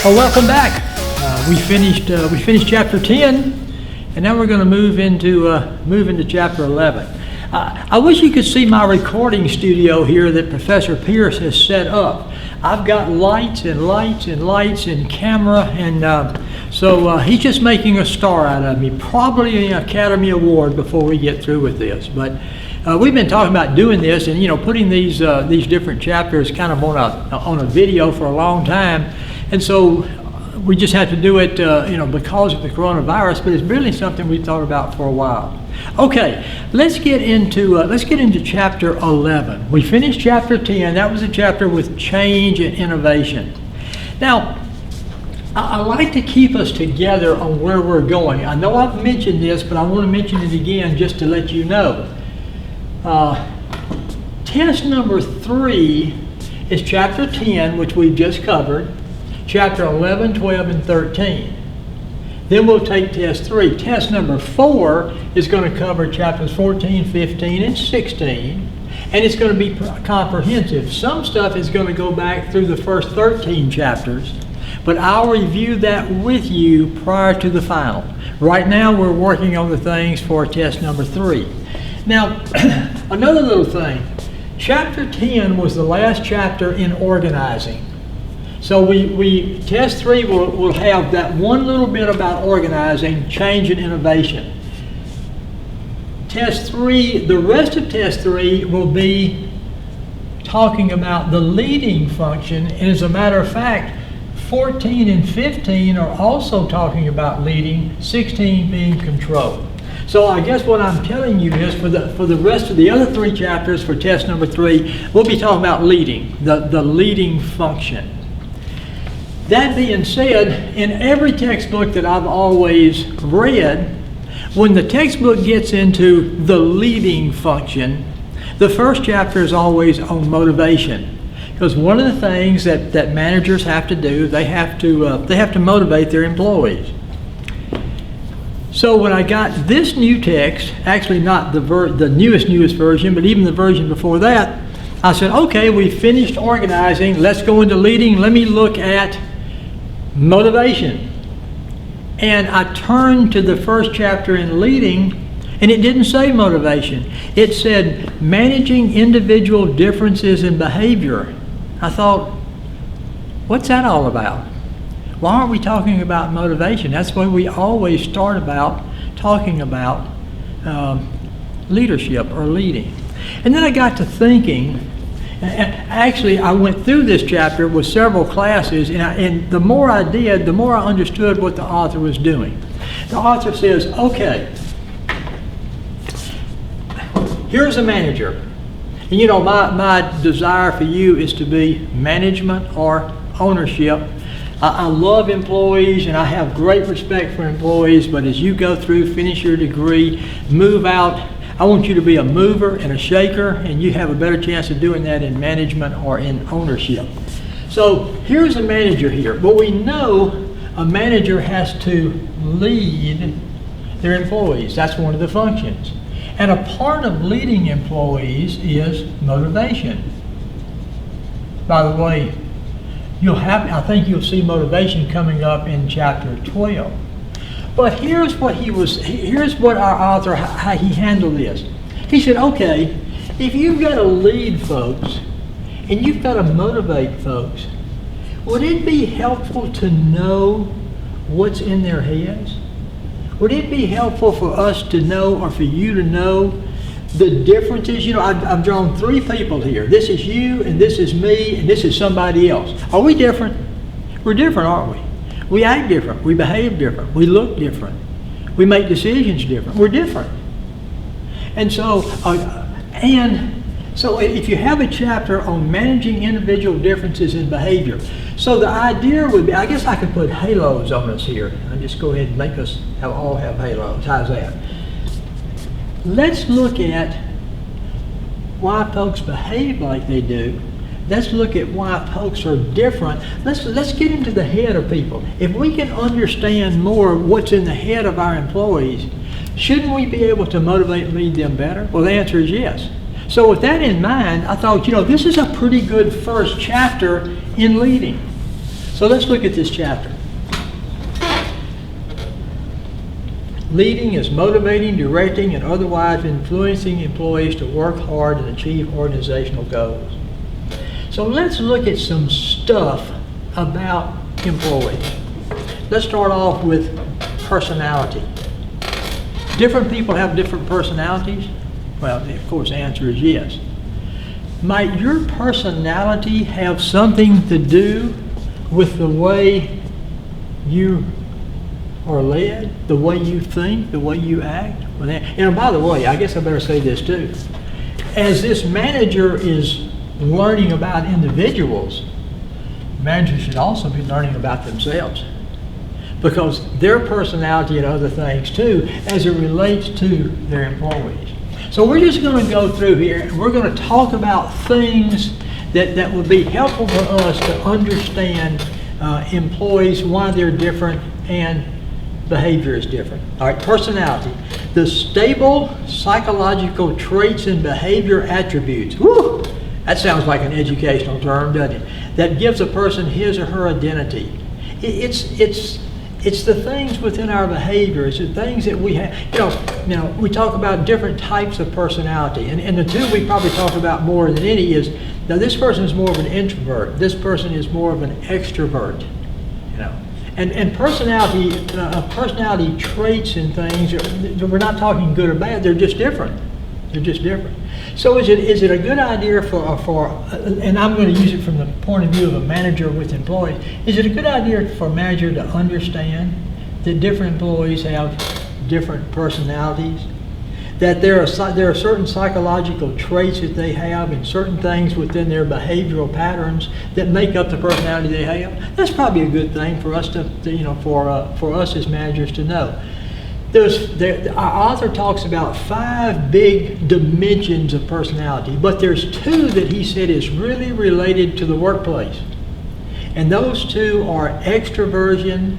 Well, welcome back. We finished chapter 10, and now we're going to move into chapter 11. I wish you could see my recording studio here that Professor Pierce has set up. I've got lights and lights and lights and camera, and so he's just making a star out of me. Probably an Academy Award before we get through with this. But we've been talking about doing this, and putting these different chapters kind of on a video for a long time, and so we just have to do it, because of the coronavirus. But it's really something we've thought about for a while. Okay, let's get into chapter 11. We finished chapter 10. That was a chapter with change and innovation. Now, I like to keep us together on where we're going. I know I've mentioned this, but I want to mention it again just to let you know. Test number 3 is chapter 10, which we've just covered, chapter 11, 12, and 13. Then we'll take test 3. Test number 4 is going to cover chapters 14, 15, and 16, and it's going to be comprehensive. Some stuff is going to go back through the first 13 chapters, but I'll review that with you prior to the final. Right now we're working on the things for test number 3. Now, another little thing. Chapter 10 was the last chapter in organizing. So we test 3 will have that one little bit about organizing, change, and innovation. Test 3, the rest of test 3 will be talking about the leading function. And as a matter of fact, 14 and 15 are also talking about leading, 16 being control. So I guess what I'm telling you is for the rest of the other 3 chapters for test number 3, we'll be talking about leading, the leading function. That being said, in every textbook that I've always read, when the textbook gets into the leading function, the first chapter is always on motivation. Because one of the things that managers have to do, they have to motivate their employees. So when I got this new text, actually not the newest version, but even the version before that, I said, okay, we finished organizing, let's go into leading, let me look at motivation. And I turned to the first chapter in leading, and it didn't say motivation. It said managing individual differences in behavior. I thought, what's that all about? Why aren't we talking about motivation? That's why we always start about talking about leadership or leading. And then I got to thinking. Actually, I went through this chapter with several classes, and the more I did, the more I understood what the author was doing. The author says, okay, here's a manager. And my desire for you is to be management or ownership. I love employees, and I have great respect for employees, but as you go through, finish your degree, move out, I want you to be a mover and a shaker, and you have a better chance of doing that in management or in ownership. So here's a manager here. But we know a manager has to lead their employees. That's one of the functions. And a part of leading employees is motivation. By the way, I think you'll see motivation coming up in chapter 12. But here's what our author, how he handled this. He said, okay, if you've got to lead folks and you've got to motivate folks, would it be helpful to know what's in their heads? Would it be helpful for us to know, or for you to know, the differences? I've drawn 3 people here. This is you, and this is me, and this is somebody else. Are we different? We're different, aren't we? We act different. We behave different. We look different. We make decisions different. We're different. And so if you have a chapter on managing individual differences in behavior, so the idea would be, I guess I could put halos on us here. I'll just go ahead and make us all have halos. How's that? Let's look at why folks behave like they do. Let's look at why folks are different. Let's get into the head of people. If we can understand more what's in the head of our employees, shouldn't we be able to motivate and lead them better? Well, the answer is yes. So with that in mind, I thought, this is a pretty good first chapter in leading. So let's look at this chapter. Leading is motivating, directing, and otherwise influencing employees to work hard and achieve organizational goals. So let's look at some stuff about employees. Let's start off with personality. Different people have different personalities? Well, of course, the answer is yes. Might your personality have something to do with the way you are led, the way you think, the way you act? And by the way, I guess I better say this too. As this manager is learning about individuals, managers should also be learning about themselves, because their personality and other things too, as it relates to their employees. So we're just going to go through here and we're going to talk about things that would be helpful for us to understand employees, why they're different, and behavior is different. All right, personality. The stable psychological traits and behavior attributes. Woo! That sounds like an educational term, doesn't it? That gives a person his or her identity. It's the things within our behavior. It's the things that we have. Now we talk about different types of personality, and the two we probably talk about more than any is, now this person is more of an introvert. This person is more of an extrovert. And personality traits and things, we're not talking good or bad. They're just different. They're just different. So is it a good idea for and I'm going to use it from the point of view of a manager with employees, is it a good idea for a manager to understand that different employees have different personalities, that there are certain psychological traits that they have and certain things within their behavioral patterns that make up the personality they have? That's probably a good thing for us for us as managers to know. Our author talks about 5 big dimensions of personality, but there's 2 that he said is really related to the workplace. And those 2 are extroversion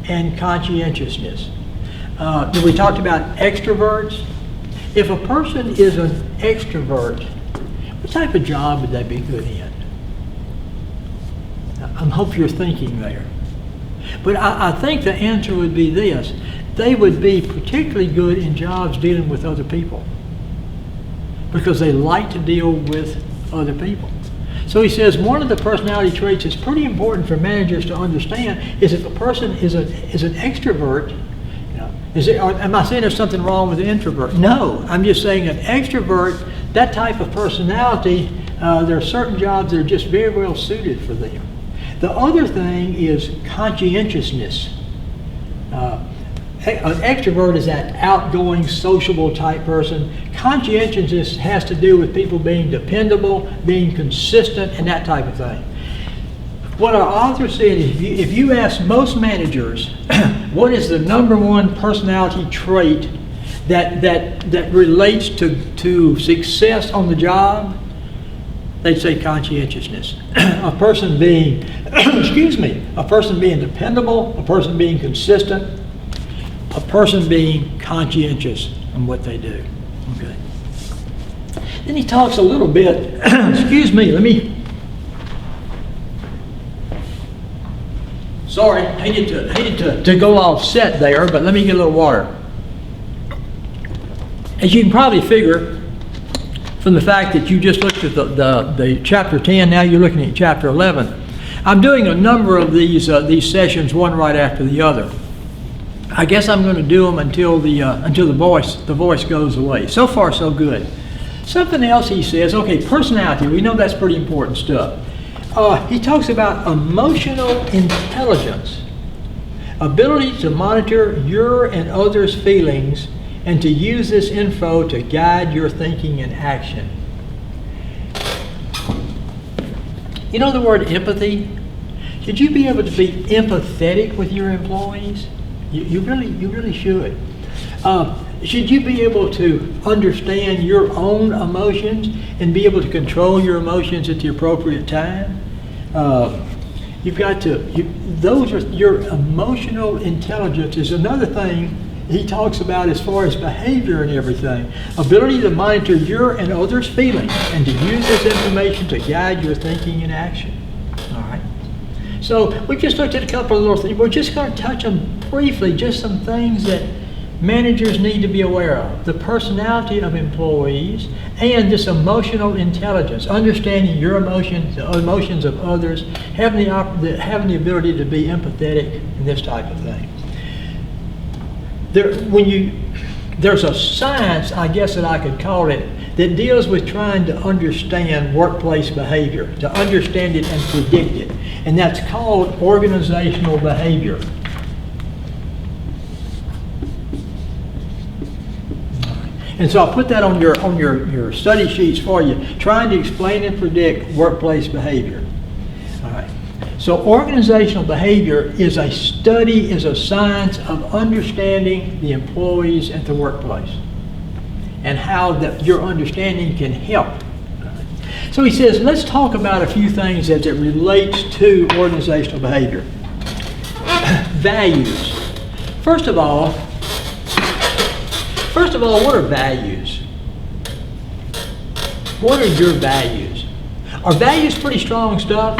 and conscientiousness. We talked about extroverts. If a person is an extrovert, what type of job would they be good in? I hope you're thinking there. But I think the answer would be this. They would be particularly good in jobs dealing with other people, because they like to deal with other people. So he says one of the personality traits that's pretty important for managers to understand is if a person is an extrovert. Am I saying there's something wrong with the introvert? No, I'm just saying an extrovert, that type of personality, there are certain jobs that are just very well suited for them. The other thing is conscientiousness. An extrovert is that outgoing, sociable type person. Conscientiousness has to do with people being dependable, being consistent, and that type of thing. What our author said is, if you ask most managers, what is the number one personality trait that relates to success on the job, they'd say conscientiousness. A person being, a person being dependable, a person being consistent, a person being conscientious in what they do. Okay. Then he talks a little bit, sorry, hated to go off set there, but let me get a little water. As you can probably figure from the fact that you just looked at the chapter 10, now you're looking at chapter 11. I'm doing a number of these sessions, one right after the other. I guess I'm going to do them until the voice goes away. So far, so good. Something else he says, okay, personality, we know that's pretty important stuff. He talks about emotional intelligence, ability to monitor your and others' feelings and to use this info to guide your thinking and action. You know the word empathy? Should you be able to be empathetic with your employees? You really should. Should you be able to understand your own emotions and be able to control your emotions at the appropriate time? You've got to, your emotional intelligence is another thing he talks about as far as behavior and everything. Ability to monitor your and others' feelings and to use this information to guide your thinking and action. All right. So we just looked at a couple of little things. We're just going to touch on briefly, just some things that managers need to be aware of. The personality of employees and this emotional intelligence, understanding your emotions, the emotions of others, having the ability to be empathetic, and this type of thing. There's a science, I guess that I could call it, that deals with trying to understand workplace behavior, to understand it and predict it. And that's called organizational behavior. And so I'll put that on your study sheets for you, trying to explain and predict workplace behavior. All right. So organizational behavior is a study, is a science of understanding the employees at the workplace and how your understanding can help. So he says, let's talk about a few things as it relates to organizational behavior. Values. First of all, what are values? What are your values? Are values pretty strong stuff?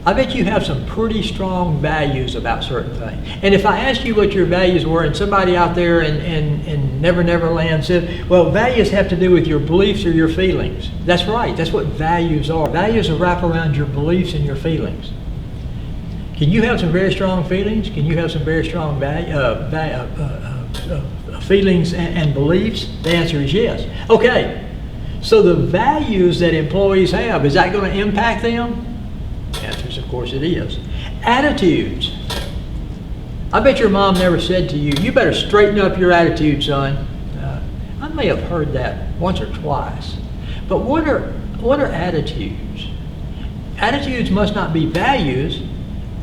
I bet you have some pretty strong values about certain things. And if I asked you what your values were, and somebody out there in Never Never Land said, well, values have to do with your beliefs or your feelings. That's right. That's what values are. Values are wrapped around your beliefs and your feelings. Can you have some very strong feelings? Can you have some very strong feelings and beliefs? The answer is yes. Okay. So the values that employees have, is that going to impact them? The answer is, of course, it is. Attitudes. I bet your mom never said to you, you better straighten up your attitude, son. I may have heard that once or twice. But what are attitudes? Attitudes must not be values,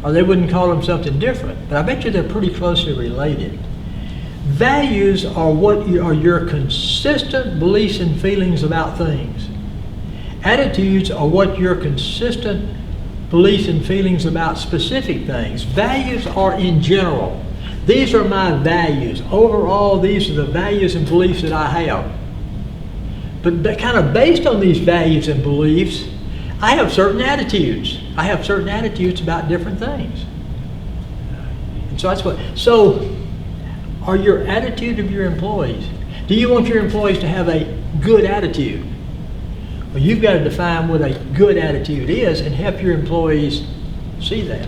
or they wouldn't call them something different. But I bet you they're pretty closely related. Values are what are your consistent beliefs and feelings about things. Attitudes are what your consistent beliefs and feelings about specific things. Values are in general. These are my values. Overall, these are the values and beliefs that I have. But kind of based on these values and beliefs, I have certain attitudes. I have certain attitudes about different things. And so that's what. So, are your attitude of your employees? Do you want your employees to have a good attitude? Well, you've got to define what a good attitude is and help your employees see that.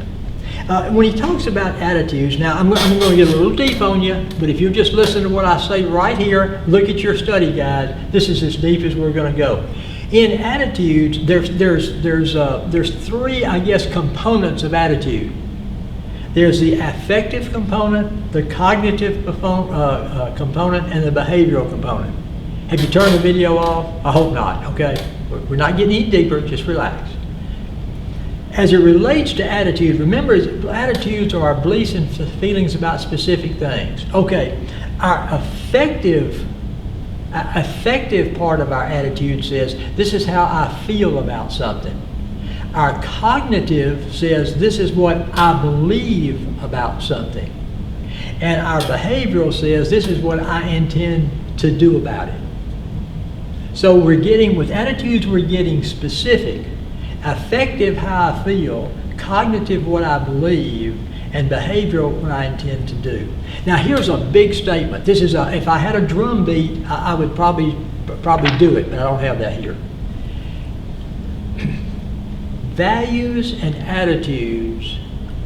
When he talks about attitudes, now I'm going to get a little deep on you, but if you just listen to what I say right here, look at your study guide, this is as deep as we're going to go. In attitudes, there's three, I guess, components of attitude. There's the affective component, the cognitive component, and the behavioral component. Have you turned the video off? I hope not, okay? We're not getting any deeper, just relax. As it relates to attitude, remember, attitudes are our beliefs and feelings about specific things. Okay, our affective part of our attitude says, this is how I feel about something. Our cognitive says, this is what I believe about something. And our behavioral says, this is what I intend to do about it. So with attitudes, we're getting specific. Affective, how I feel. Cognitive, what I believe. And behavioral, what I intend to do. Now, here's a big statement. This is if I had a drum beat, I would probably do it, but I don't have that here. Values and attitudes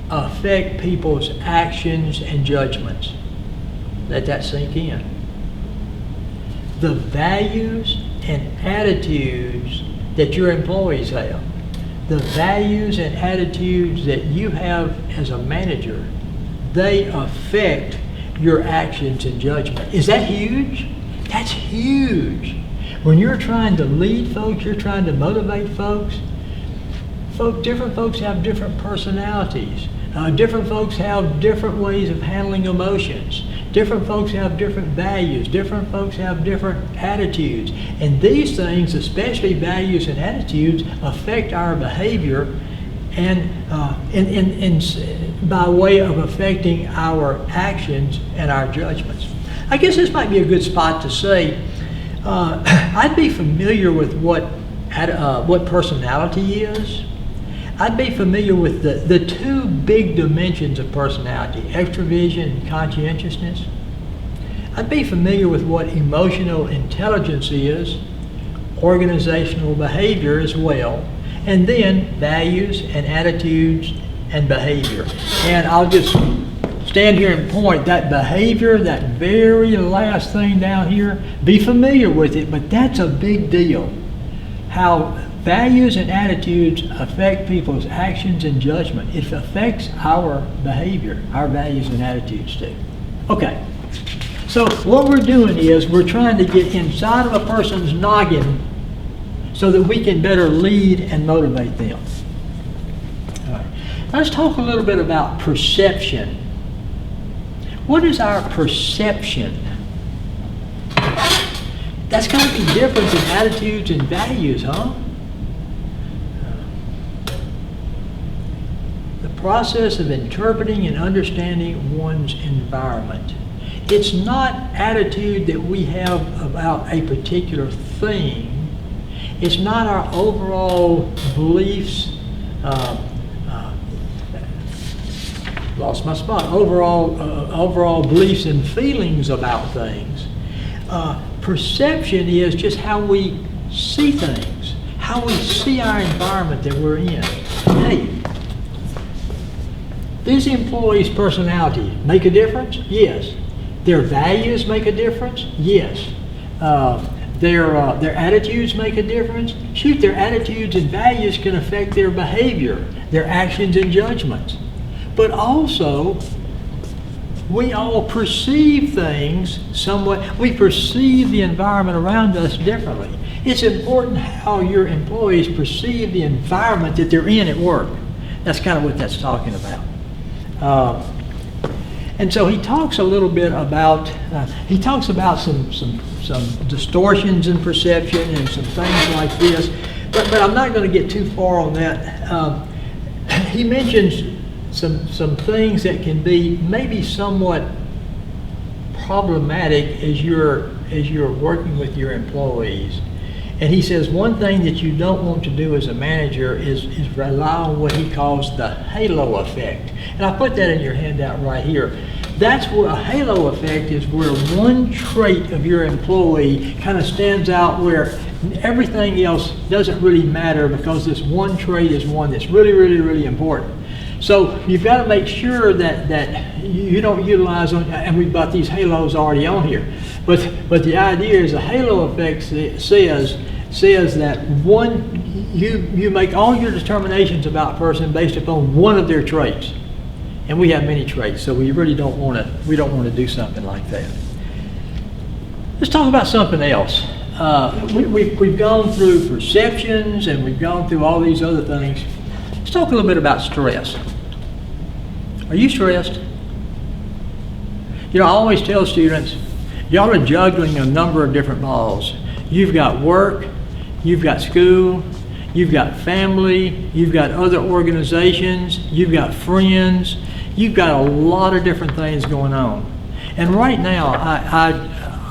affect people's actions and judgments. Let that sink in. The values and attitudes that your employees have, the values and attitudes that you have as a manager, they affect your actions and judgment. Is that huge? That's huge. When you're trying to lead folks, you're trying to motivate folks, different folks have different personalities. Different folks have different ways of handling emotions. Different folks have different values. Different folks have different attitudes. And these things, especially values and attitudes, affect our behavior and by way of affecting our actions and our judgments. I guess this might be a good spot to say, I'd be familiar with what personality is. I'd be familiar with the two big dimensions of personality, extravision and conscientiousness. I'd be familiar with what emotional intelligence is, organizational behavior as well, and then values and attitudes and behavior. And I'll just stand here and point that behavior, that very last thing down here, be familiar with it, but that's a big deal. How values and attitudes affect people's actions and judgment. It affects our behavior, our values and attitudes too. Okay, so what we're doing is we're trying to get inside of a person's noggin so that we can better lead and motivate them. All right. Let's talk a little bit about perception. What is our perception? That's got to be different than attitudes and values, huh? The process of interpreting and understanding one's environment. It's not attitude that we have about a particular thing. It's not our overall beliefs, lost my spot, overall beliefs and feelings about things. Perception is just how we see things, how we see our environment that we're in. Hey, these employees' personality make a difference? Yes. Their values make a difference? Yes. Their attitudes make a difference? Shoot, their attitudes and values can affect their behavior, their actions and judgments. But also, we all perceive things somewhat. We perceive the environment around us differently. It's important how your employees perceive the environment that they're in at work. That's kind of what that's talking about. And so he talks a little bit about, he talks about some distortions in perception and some things like this, but I'm not going to get too far on that. He mentions some things that can be maybe somewhat problematic as you're working with your employees. And he says one thing that you don't want to do as a manager is rely on what he calls the halo effect. And I put that in your handout right here. That's where a halo effect is, where one trait of your employee kind of stands out where everything else doesn't really matter, because this one trait is one that's really, really, really important. So you've got to make sure that you don't utilize, and we've got these halos already on here, but the idea is a halo effect says that one, you make all your determinations about a person based upon one of their traits. And we have many traits, so we really don't want to do something like that. Let's talk about something else. We've gone through perceptions and we've gone through all these other things. Let's talk a little bit about stress. Are you stressed? You know, I always tell students, y'all are juggling a number of different balls. You've got work, you've got school, you've got family, you've got other organizations, you've got friends, you've got a lot of different things going on. And right now,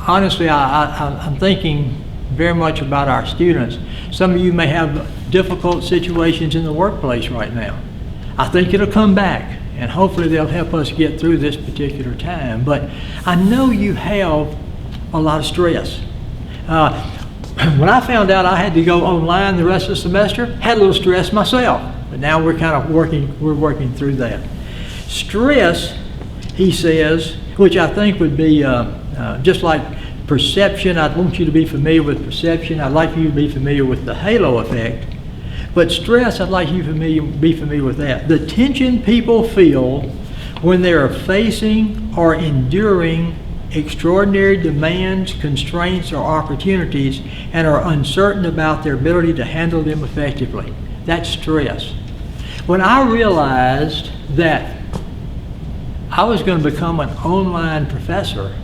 honestly, I'm thinking very much about our students. Some of you may have difficult situations in the workplace right now. I think it'll come back, and hopefully they'll help us get through this particular time. But I know you have a lot of stress. When I found out I had to go online the rest of the semester, had a little stress myself. But now we're kind of working through that. Stress, he says, which I think would be just like perception. I want you to be familiar with perception. I'd like you to be familiar with the halo effect. But stress, I'd like you to be familiar with that. The tension people feel when they are facing or enduring extraordinary demands, constraints, or opportunities, and are uncertain about their ability to handle them effectively. That's stress. When I realized that I was going to become an online professor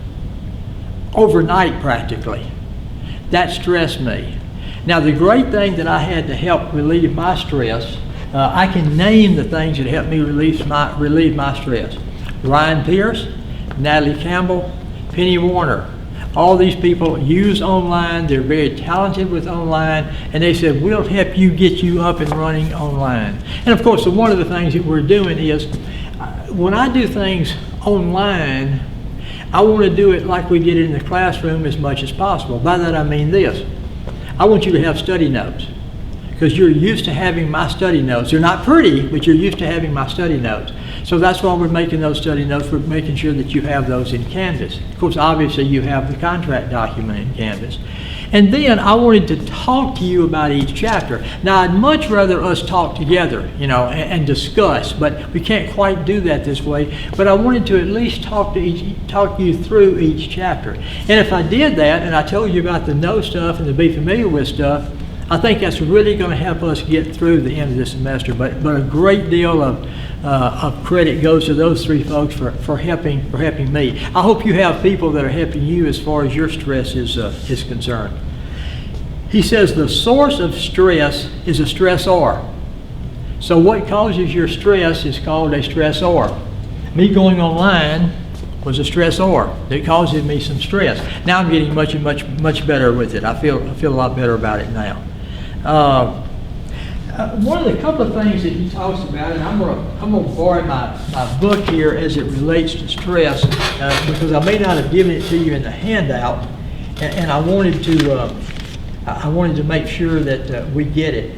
overnight practically, that stressed me. Now, the great thing that I had to help relieve my stress, I can name the things that helped me relieve my stress. Ryan Pierce, Natalie Campbell, Penny Warner. all these people use online. They're very talented with online, and they said, we'll help you get you up and running online. And of course, one of the things that we're doing is, when I do things online, I want to do it like we did it in the classroom as much as possible. By that I mean this. I want you to have study notes, because you're used to having my study notes. They're not pretty, but you're used to having my study notes. So that's why we're making those study notes. We're making sure that you have those in Canvas. Of course, obviously you have the contract document in Canvas. And then I wanted to talk to you about each chapter. Now, I'd much rather us talk together, and discuss, but we can't quite do that this way. But I wanted to at least talk you through each chapter. And if I did that, and I told you about the know stuff and the be familiar with stuff, I think that's really going to help us get through the end of this semester. But a great deal of credit goes to those three folks for helping me. I hope you have people that are helping you as far as your stress is concerned. He says the source of stress is a stressor. So what causes your stress is called a stressor. Me going online was a stressor. It causes me some stress. Now I'm getting much better with it. I feel a lot better about it now. One of the couple of things that he talks about, and I'm going to borrow my book here as it relates to stress, because I may not have given it to you in the handout, and I wanted to make sure that we get it.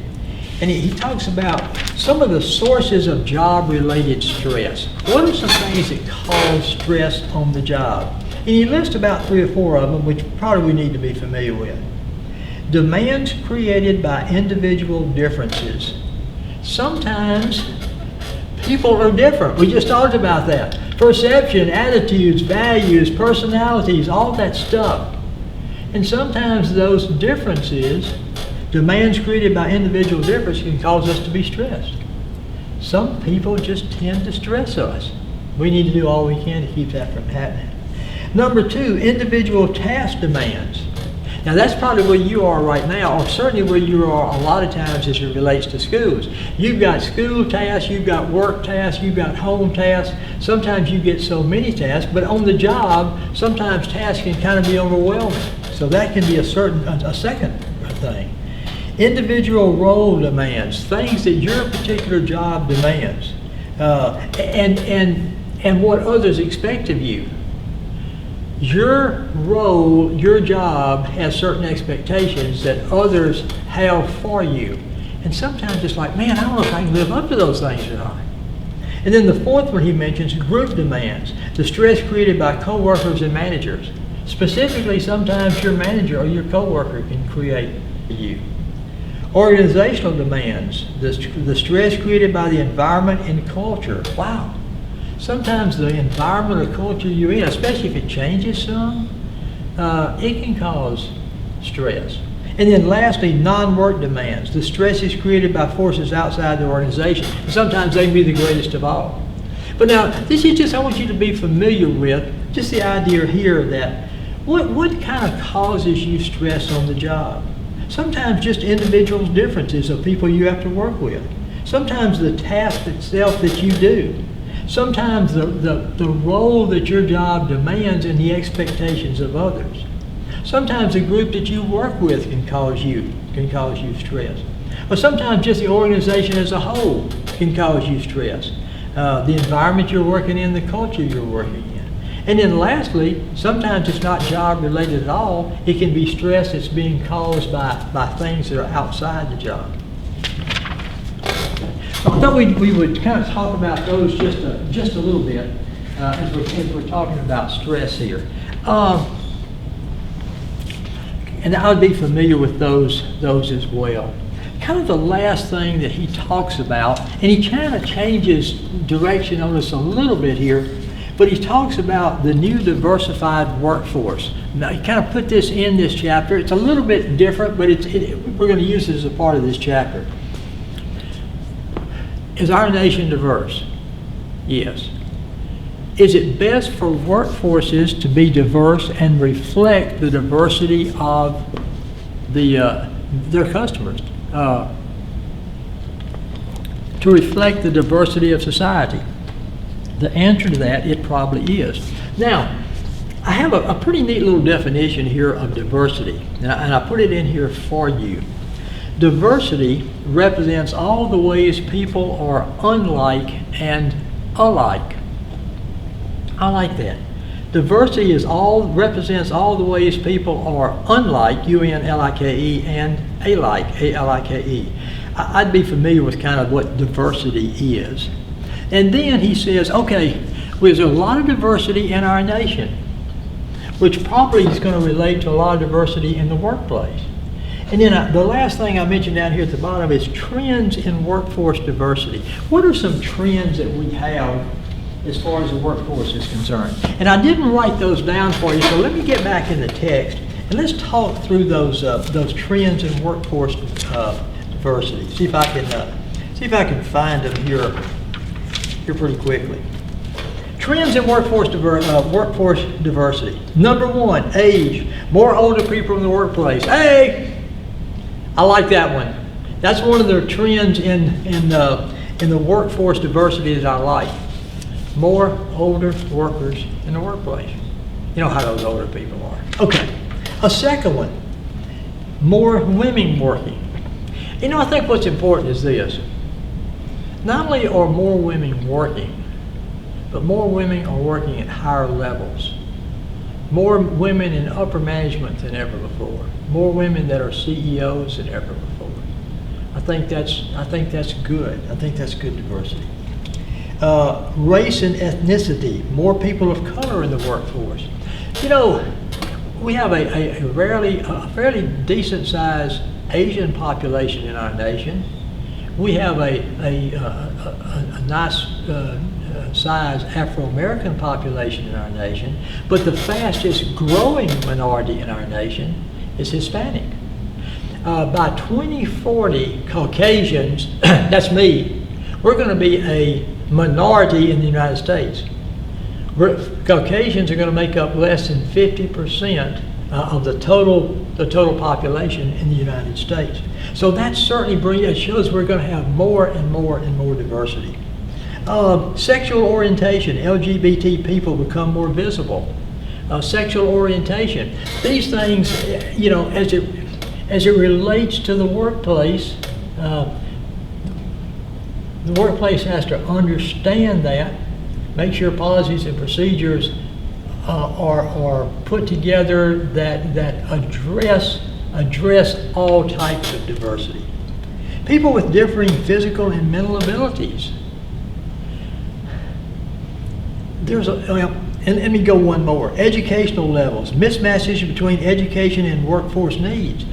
And he talks about some of the sources of job-related stress. What are some things that cause stress on the job? And he lists about 3 or 4 of them, which probably we need to be familiar with. Demands created by individual differences. Sometimes people are different. We just talked about that. Perception, attitudes, values, personalities, all that stuff. And sometimes those differences, demands created by individual differences, can cause us to be stressed. Some people just tend to stress us. We need to do all we can to keep that from happening. Number 2, individual task demands. Now that's probably where you are right now, or certainly where you are a lot of times as it relates to schools. You've got school tasks, you've got work tasks, you've got home tasks. Sometimes you get so many tasks, but on the job, sometimes tasks can kind of be overwhelming. So that can be a second thing. Individual role demands, things that your particular job demands, and what others expect of you. Your role, your job has certain expectations that others have for you. And sometimes it's like, man, I don't know if I can live up to those things or not. And then the 4th one he mentions, group demands, the stress created by coworkers and managers. Specifically, sometimes your manager or your coworker can create you. Organizational demands, the stress created by the environment and culture. Wow. Sometimes the environment or culture you're in, especially if it changes some, it can cause stress. And then lastly, non-work demands. The stress is created by forces outside the organization. And sometimes they can be the greatest of all. But now, this is just, I want you to be familiar with just the idea here that what kind of causes you stress on the job? Sometimes just individual differences of people you have to work with. Sometimes the task itself that you do. Sometimes the role that your job demands and the expectations of others. Sometimes the group that you work with can cause you stress. Or sometimes just the organization as a whole can cause you stress. The environment you're working in, the culture you're working in. And then lastly, sometimes it's not job related at all. It can be stress that's being caused by things that are outside the job. I thought we would kind of talk about those just a little bit as we're talking about stress here. And I would be familiar with those as well. Kind of the last thing that he talks about, and he kind of changes direction on us a little bit here, but he talks about the new diversified workforce. Now, he kind of put this in this chapter. It's a little bit different, but we're going to use it as a part of this chapter. Is our nation diverse? Yes. Is it best for workforces to be diverse and reflect the diversity of their customers? To reflect the diversity of society? The answer to that, it probably is. Now, I have a pretty neat little definition here of diversity, and I put it in here for you. Diversity represents all the ways people are unlike and alike. I like that. Diversity represents all the ways people are unlike, U-N-L-I-K-E, and alike, A-L-I-K-E. I'd be familiar with kind of what diversity is. And then he says, okay, there's a lot of diversity in our nation, which probably is going to relate to a lot of diversity in the workplace. And then the last thing I mentioned down here at the bottom is trends in workforce diversity. What are some trends that we have as far as the workforce is concerned? And I didn't write those down for you, so let me get back in the text and let's talk through those trends in workforce diversity. See if I can find them here pretty quickly. Trends in workforce diversity. Number one, age. More older people in the workplace. Hey, I like that one. That's one of the trends in the workforce diversity that I like. More older workers in the workplace. You know how those older people are. Okay. A second one, more women working. You know, I think what's important is this. Not only are more women working, but more women are working at higher levels. More women in upper management than ever before. More women that are CEOs than ever before. I think that's good. I think that's good diversity. Race and ethnicity. More people of color in the workforce. You know, we have a fairly decent sized Asian population in our nation. We have a nice size Afro-American population in our nation, but the fastest growing minority in our nation is Hispanic. By 2040, Caucasians, that's me, we're going to be a minority in the United States. Caucasians are going to make up less than 50% of the total population in the United States. So that certainly it shows we're going to have more and more and more diversity. Sexual orientation, LGBT people become more visible. Sexual orientation, these things, you know, as it relates to the workplace has to understand that, make sure policies and procedures are put together that address all types of diversity. People with differing physical and mental abilities. And let me go one more. Educational levels, mismatches between education and workforce needs.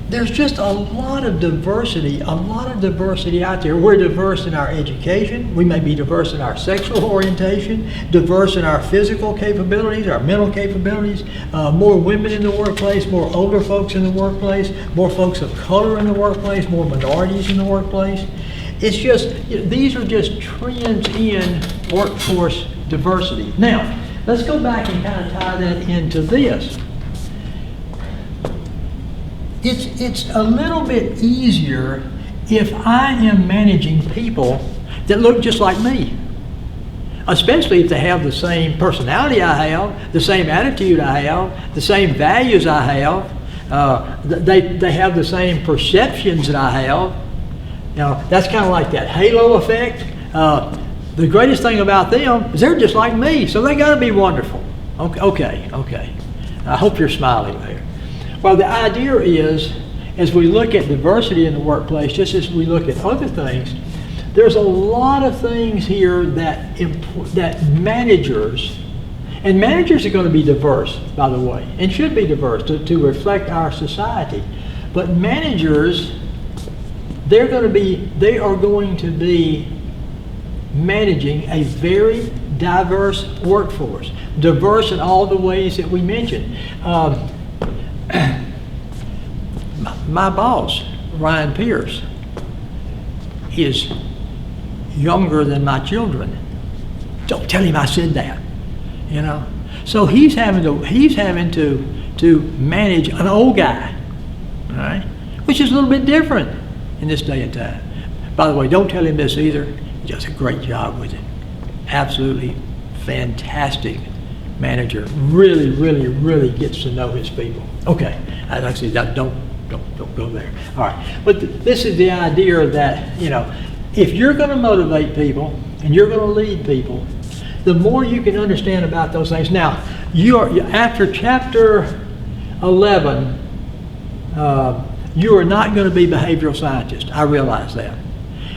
There's just a lot of diversity out there. We're diverse in our education. We may be diverse in our sexual orientation, diverse in our physical capabilities, our mental capabilities, more women in the workplace, more older folks in the workplace, more folks of color in the workplace, more minorities in the workplace. It's just, these are just trends in workforce diversity. Now, let's go back and kind of tie that into this. It's a little bit easier if I am managing people that look just like me, especially if they have the same personality I have, the same attitude I have, the same values I have, they have the same perceptions that I have. You know, that's kind of like that halo effect. The greatest thing about them is they're just like me, so they got to be wonderful. Okay. I hope you're smiling there. Well, the idea is, as we look at diversity in the workplace, just as we look at other things, there's a lot of things here that managers, and managers are going to be diverse, by the way, and should be diverse to reflect our society. But managers, they are going to be managing a very diverse workforce, diverse in all the ways that we mentioned. My boss, Ryan Pierce, is younger than my children. Don't tell him I said that, you know. So he's having to manage an old guy, all right, which is a little bit different in this day and time. By the way, don't tell him this either. He does a great job with it. Absolutely fantastic manager really gets to know his people. Okay, actually, don't go there. All right, but this is the idea that, you know, if you're going to motivate people and you're going to lead people, the more you can understand about those things. Now, after chapter 11, you are not going to be behavioral scientists. I realize that.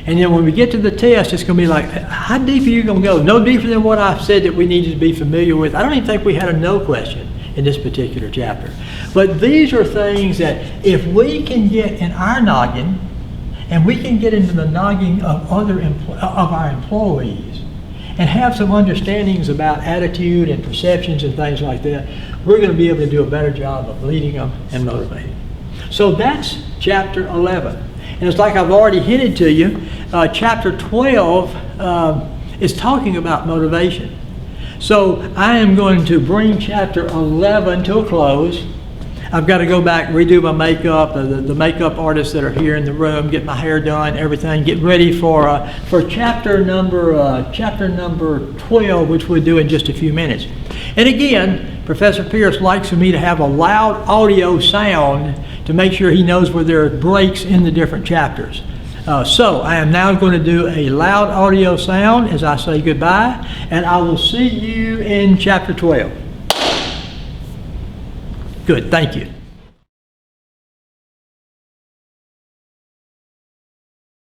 And then when we get to the test, it's going to be like, how deep are you going to go? No deeper than what I've said that we needed to be familiar with. I don't even think we had a no question in this particular chapter. But these are things that if we can get in our noggin, and we can get into the noggin of our employees, and have some understandings about attitude and perceptions and things like that, we're going to be able to do a better job of leading them and motivating. So that's chapter 11. And it's like I've already hinted to you, chapter 12 is talking about motivation. So I am going to bring chapter 11 to a close. I've got to go back, redo my makeup, the makeup artists that are here in the room, get my hair done, everything, get ready for chapter number 12, which we'll do in just a few minutes. And again, Professor Pierce likes for me to have a loud audio sound to make sure he knows where there are breaks in the different chapters. So I am now going to do a loud audio sound as I say goodbye, and I will see you in chapter 12. Good, thank you.